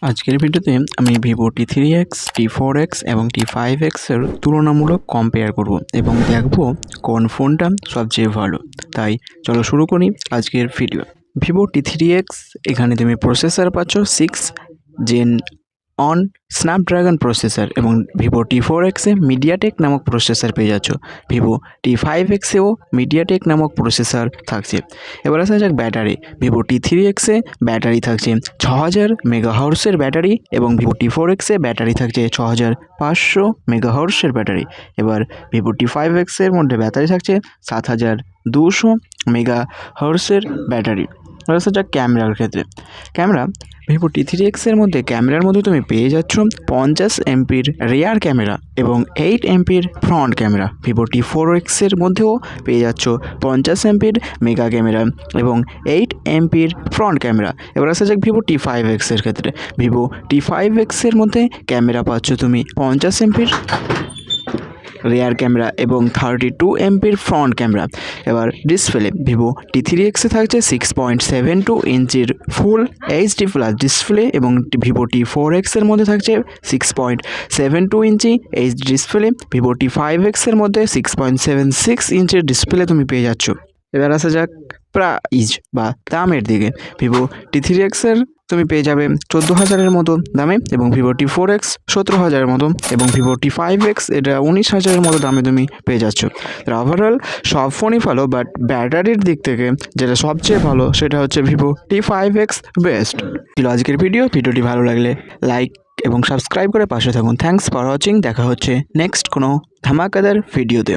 আজকের ভিডিওতে আমি ভিভো T3X, T4X এবং T5X এর তুলনামূলক কম্পেয়ার করব এবং দেখব কোন ফোনটা সবচেয়ে ভালো। তাই চলো শুরু করি আজকের ভিডিও। ভিভো T3X এখানে তুমি প্রসেসর পাচ্ছ 6 Gen অন স্ন্যাপড্রাগন প্রসেসর এবং ভিভো T4X এ মিডিয়াটেক নামক প্রসেসর পেয়ে যাচ্ছ। ভিভো T5X এও মিডিয়াটেক নামক প্রসেসর থাকছে। এবার আসা যাক ব্যাটারি। ভিভো T3X এ ব্যাটারি থাকছে 6000 মেগাহার্টজের ব্যাটারি এবং ভিভো T4X এ ব্যাটারি থাকছে 6500 মেগাহার্টজের ব্যাটারি। এবার ভিভো T5X এর মধ্যে ব্যাটারি থাকছে 7200 মেগাহার্টজের ব্যাটারি। এবার আসা যাক ক্যামেরার ক্ষেত্রে। ক্যামেরা ভিভো T3X এর মধ্যে ক্যামেরার মধ্যে তুমি পেয়ে যাচ্ছ 50 এমপির রিয়ার ক্যামেরা এবং 8 এমপির ফ্রন্ট ক্যামেরা। ভিভো T4X এর মধ্যেও পেয়ে যাচ্ছ 50 এমপির মেগা ক্যামেরা এবং 8 এমপির ফ্রন্ট ক্যামেরা। এবার আসা যাক ভিভো T5X এর ক্ষেত্রে। ভিভো T5X এর মধ্যে ক্যামেরা পাচ্ছ তুমি 50 এমপির রিয়ার ক্যামেরা এবং 32 এমপির ফ্রন্ট ক্যামেরা। এবার ডিসপ্লে ভিভো T3X এ থাকছে 6.72 ইঞ্চির ফুল এইচডি প্লাস ডিসপ্লে এবং ভিভো T4X এর মধ্যে থাকছে 6.72 ইঞ্চি এইচডি ডিসপ্লে। ভিভো T5X এর মধ্যে 6.76 ইঞ্চির ডিসপ্লে তুমি পেয়ে যাচ্ছ। এবার আসা যাক প্রাইস বা দামের দিকে। ভিভো T3X এর তুমি পেয়ে যাবে 14,000-এর মতো দামে এবং ভিভো T4X 17,000-এর মতো এবং ভিভো T5X এটা 19,000-এর মতো দামে তুমি পেয়ে যাচ্ছ। ওভারঅল সব ফোনই ভালো, বাট ব্যাটারির দিক থেকে যেটা সবচেয়ে ভালো সেটা হচ্ছে ভিভো T5X বেস্ট। ছিল আজকের ভিডিওটি ভালো লাগলে লাইক এবং সাবস্ক্রাইব করে পাশে থাকুন। Thanks for watching. দেখা হচ্ছে নেক্সট কোনো ধামাকাদার ভিডিওতে।